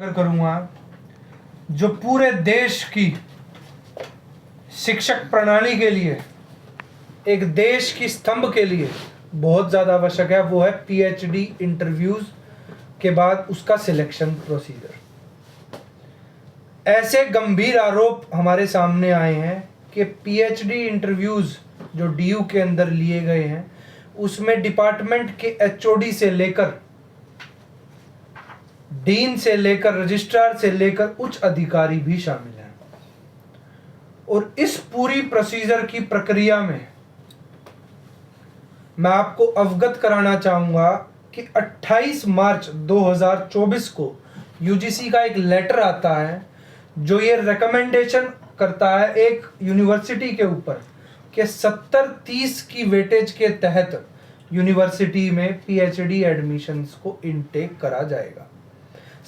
अगर करूँगा जो पूरे देश की शिक्षक प्रणाली के लिए, एक देश की स्तंभ के लिए बहुत ज़्यादा आवश्यक है, वो है पीएचडी इंटरव्यूज़ के बाद उसका सिलेक्शन प्रोसीजर। ऐसे गंभीर आरोप हमारे सामने आए हैं कि पीएचडी इंटरव्यूज़ जो डीयू के अंदर लिए गए हैं उसमें डिपार्टमेंट के एचओडी से लेकर, डीन से लेकर, रजिस्ट्रार से लेकर उच्च अधिकारी भी शामिल हैं। और इस पूरी प्रोसीजर की प्रक्रिया में मैं आपको अवगत कराना चाहूंगा कि 28 मार्च 2024 को यूजीसी का एक लेटर आता है जो ये रिकमेंडेशन करता है एक यूनिवर्सिटी के ऊपर कि 70-30 की वेटेज के तहत यूनिवर्सिटी में पीएचडी एडमिशन्स को इनटेक करा जाएगा।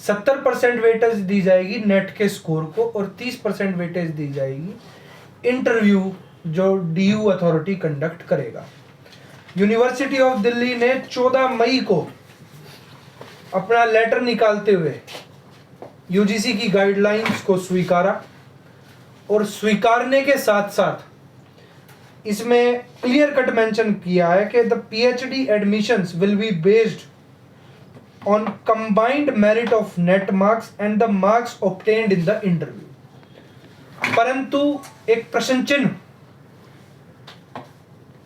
70% वेटेज दी जाएगी नेट के स्कोर को और 30% वेटेज दी जाएगी इंटरव्यू जो डीयू अथॉरिटी कंडक्ट करेगा। यूनिवर्सिटी ऑफ दिल्ली ने 14 मई को अपना लेटर निकालते हुए यूजीसी की गाइडलाइंस को स्वीकारा और स्वीकारने के साथ साथ इसमें क्लियर कट मेंशन किया है कि the PhD admissions will be based on combined merit of net marks and the marks obtained in the interview। परंतु एक प्रश्न चिन्ह,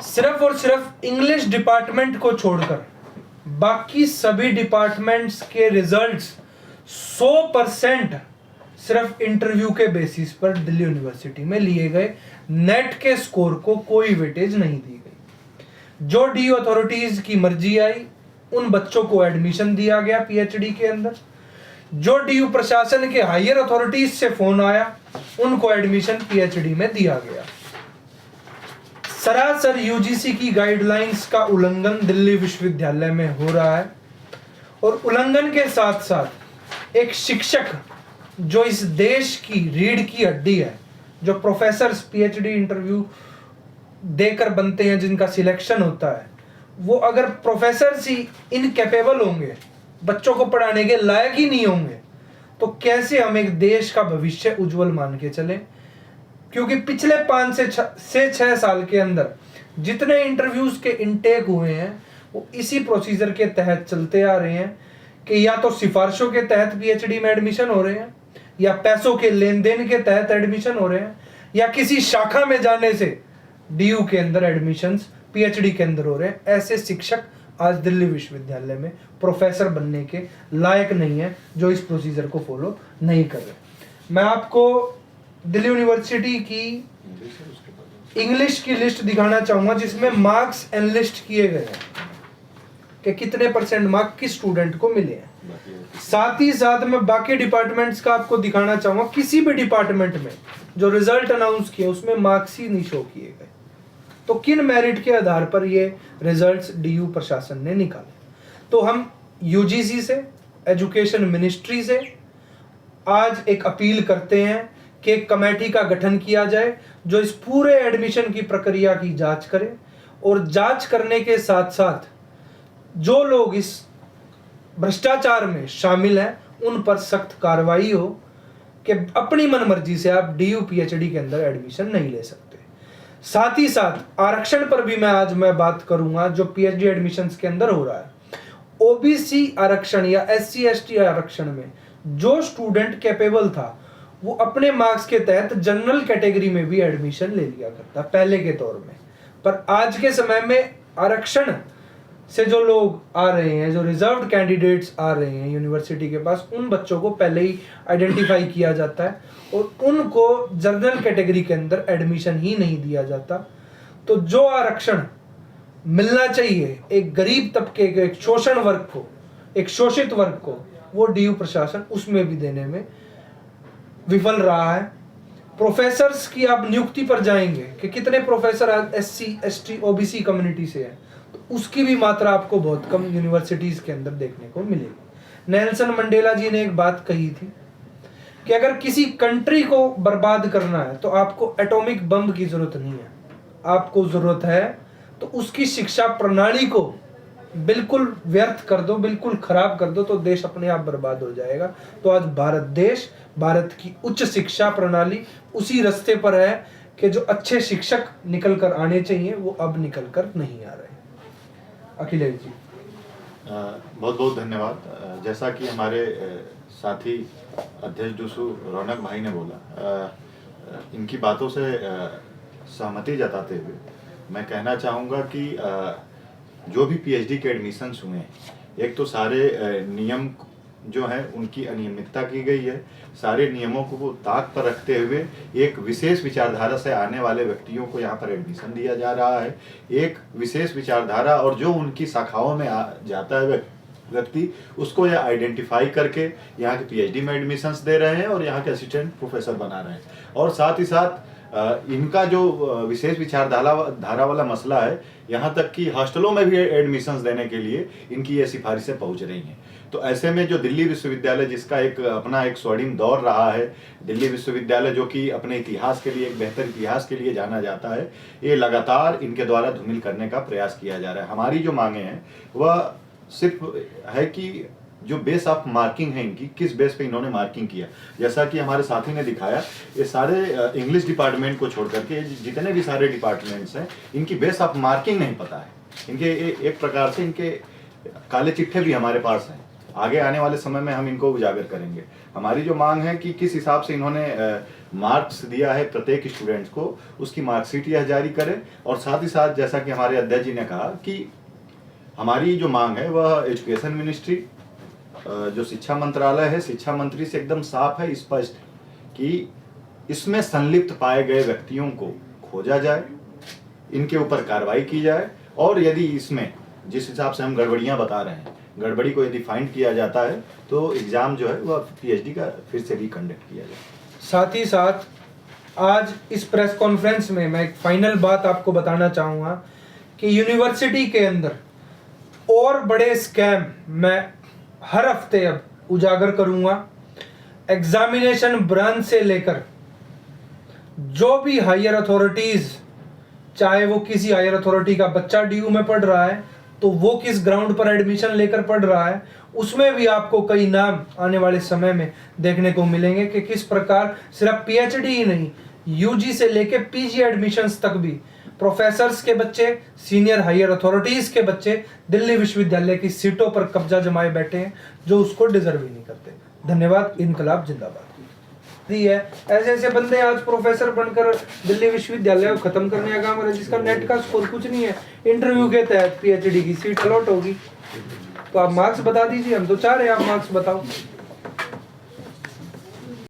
सिर्फ और सिर्फ इंग्लिश डिपार्टमेंट को छोड़कर बाकी सभी डिपार्टमेंट्स के रिजल्ट्स 100% सिर्फ इंटरव्यू के बेसिस पर दिल्ली यूनिवर्सिटी में लिए गए। नेट के स्कोर को कोई वेटेज नहीं दी गई। जो डी अथॉरिटीज की मर्जी आई उन बच्चों को एडमिशन दिया गया पीएचडी के अंदर। जो डीयू प्रशासन के हायर अथॉरिटीज से फोन आया उनको एडमिशन पीएचडी में दिया गया। सरासर यूजीसी की गाइडलाइंस का उल्लंघन दिल्ली विश्वविद्यालय में हो रहा है और उल्लंघन के साथ साथ एक शिक्षक जो इस देश की रीढ़ की हड्डी है, जो प्रोफेसर पीएचडी इंटरव्यू देकर बनते हैं, जिनका सिलेक्शन होता है, वो अगर प्रोफेसर ही इनकेपेबल होंगे, बच्चों को पढ़ाने के लायक ही नहीं होंगे, तो कैसे हम एक देश का भविष्य उज्जवल मान के चलें। क्योंकि पिछले 5 से 6 साल के अंदर जितने इंटरव्यूज के इनटेक हुए हैं वो इसी प्रोसीजर के तहत चलते आ रहे हैं कि या तो सिफारिशों के तहत पीएचडी में एडमिशन हो रहे हैं, या पैसों के लेन देन के तहत एडमिशन हो रहे हैं, या किसी शाखा में जाने से डीयू के अंदर एडमिशंस पीएचडी के अंदर हो रहे हैं। ऐसे शिक्षक आज दिल्ली विश्वविद्यालय में प्रोफेसर बनने के लायक नहीं है जो इस प्रोसीजर को फॉलो नहीं कर रहे। मैं आपको दिल्ली यूनिवर्सिटी की इंग्लिश की लिस्ट दिखाना चाहूंगा जिसमें मार्क्स एनलिस्ट किए गए हैं कि कितने % मार्क किस स्टूडेंट को मिले हैं। साथ ही साथ मैं बाकी डिपार्टमेंट्स का आपको दिखाना चाहूंगा। किसी भी डिपार्टमेंट में जो रिजल्ट अनाउंस किए उसमें मार्क्स ही नहीं शो किए गए, तो किन मेरिट के आधार पर ये रिजल्ट्स डीयू प्रशासन ने निकाले। तो हम यूजीसी से, एजुकेशन मिनिस्ट्री से आज एक अपील करते हैं कि एक कमेटी का गठन किया जाए जो इस पूरे एडमिशन की प्रक्रिया की जांच करे और जांच करने के साथ साथ जो लोग इस भ्रष्टाचार में शामिल हैं उन पर सख्त कार्रवाई हो कि अपनी मनमर्जी से आप डीयू पीएचडी के अंदर एडमिशन नहीं ले सकते। साथ ही साथ आरक्षण पर भी मैं बात करूंगा जो पीएचडी एडमिशंस के अंदर हो रहा है। ओबीसी आरक्षण या एससी एसटी आरक्षण में जो स्टूडेंट कैपेबल था वो अपने मार्क्स के तहत जनरल कैटेगरी में भी एडमिशन ले लिया करता पहले के तौर में। पर आज के समय में आरक्षण से जो लोग आ रहे हैं, जो रिजर्व्ड कैंडिडेट्स आ रहे हैं यूनिवर्सिटी के पास, उन बच्चों को पहले ही आइडेंटिफाई किया जाता है और उनको जनरल कैटेगरी के अंदर एडमिशन ही नहीं दिया जाता। तो जो आरक्षण मिलना चाहिए एक गरीब तबके के, एक शोषण वर्ग को, एक शोषित वर्ग को, वो डीयू प्रशासन उसमें भी देने में विफल रहा है। प्रोफेसर्स की आप नियुक्ति पर जाएंगे कि कितने प्रोफेसर आज एससी एसटी ओबीसी कम्युनिटी से हैं, तो उसकी भी मात्रा आपको बहुत कम यूनिवर्सिटीज के अंदर देखने को मिलेगी। नेल्सन मंडेला जी ने एक बात कही थी कि अगर किसी कंट्री को बर्बाद करना है तो आपको एटॉमिक बम की जरूरत नहीं है, आपको जरूरत है तो उसकी शिक्षा प्रणाली को बिल्कुल व्यर्थ कर दो, बिल्कुल खराब कर दो तो देश अपने आप बर्बाद हो जाएगा। तो आज भारत देश, भारत की उच्च शिक्षा प्रणाली उसी रास्ते पर है कि जो अच्छे शिक्षक निकल कर आने चाहिए वो अब निकल कर नहीं आ रहे। अखिलेश जी बहुत बहुत धन्यवाद। जैसा कि हमारे साथी अध्यक्ष डूसू रौनक भाई ने बोला, इनकी बातों से सहमति जताते हुए मैं कहना चाहूँगा कि जो भी पीएचडी के एडमिशन्स हुए हैं, एक तो सारे नियम जो है उनकी अनियमितता की गई है। सारे नियमों को ताक पर रखते हुए एक विशेष विचारधारा से आने वाले व्यक्तियों को यहाँ पर एडमिशन दिया जा रहा है। एक विशेष विचारधारा और जो उनकी शाखाओं में जाता है व्यक्ति, उसको यह आइडेंटिफाई करके यहाँ के पीएचडी में एडमिशन्स दे रहे हैं और यहाँ के असिस्टेंट प्रोफेसर बना रहे हैं। और साथ ही साथ इनका जो विशेष विचारधारा वाला मसला है, यहाँ तक कि हॉस्टलों में भी एडमिशन्स देने के लिए इनकी ये सिफारिशें पहुँच रही हैं। तो ऐसे में जो दिल्ली विश्वविद्यालय, जिसका एक अपना एक स्वर्णिम दौर रहा है, दिल्ली विश्वविद्यालय जो कि अपने इतिहास के लिए, एक बेहतर इतिहास के लिए जाना जाता है, ये लगातार इनके द्वारा धूमिल करने का प्रयास किया जा रहा है। हमारी जो मांगे हैं वह सिर्फ है कि जो बेस ऑफ मार्किंग है इनकी, किस बेस पे इन्होंने मार्किंग किया। जैसा कि हमारे साथी ने दिखाया, ये सारे इंग्लिश डिपार्टमेंट को छोड़ करके जितने भी सारे डिपार्टमेंट्स हैं, इनकी बेस ऑफ मार्किंग नहीं पता है। इनके एक प्रकार से इनके काले चिट्ठे भी हमारे पास हैं। आगे आने वाले समय में हम इनको उजागर करेंगे। हमारी जो मांग है कि किस हिसाब से इन्होंने मार्क्स दिया है प्रत्येक स्टूडेंट्स को, उसकी मार्कशीट यह जारी करें। और साथ ही साथ जैसा कि हमारे अध्यक्ष जी ने कहा कि हमारी जो मांग है वह एजुकेशन मिनिस्ट्री, जो शिक्षा मंत्रालय है, शिक्षा मंत्री से एकदम साफ है, स्पष्ट कि इसमें संलिप्त पाए गए व्यक्तियों को खोजा जाए, इनके ऊपर कार्रवाई की जाए, और यदि इसमें जिस हिसाब से हम गड़बड़ियां बता रहे हैं, गड़बड़ी को यदि फाइंड किया जाता है तो एग्जाम जो है वह पीएचडी का फिर से रिकंडक्ट किया जाए। साथ ही साथ आज इस प्रेस कॉन्फ्रेंस में मैं एक फाइनल बात आपको बताना चाहूँगा कि यूनिवर्सिटी के अंदर और बड़े स्कैम मैं हर हफ्ते अब उजागर करूँगा। एग्जामिनेशन ब्रांच से लेकर जो भी हायर अथॉरिटीज़, चाहे वो किसी हायर अथॉरिटी का बच्चा डीयू में पढ़ रहा है तो वो किस ग्राउंड पर एडमिशन लेकर पढ़ रहा है, उसमें भी आपको कई नाम आने वाले समय में देखने को मिलेंगे कि किस प्रकार सिर्फ पीएचडी ही नहीं, यूजी से लेकर पीजी एडमिशन्स तक भी प्रोफेसर्स के बच्चे, सीनियर हायर अथॉरिटीज़ के बच्चे दिल्ली विश्वविद्यालय की सीटों पर कब्जा जमाए बैठे हैं, जो उसको डिजर्व ही नहीं करते। धन्यवाद। इनकलाब जिंदाबाद है। ऐसे ऐसे बंदे आज प्रोफेसर बनकर दिल्ली विश्वविद्यालय को खत्म करने का काम कर रहे हैं, जिसका नेट का स्कोर कुछ नहीं है, इंटरव्यू के तहत पीएचडी की सीट अलॉट होगी। तो आप मार्क्स बता दीजिए, हम तो चाह रहे हैं आप मार्क्स बताओ।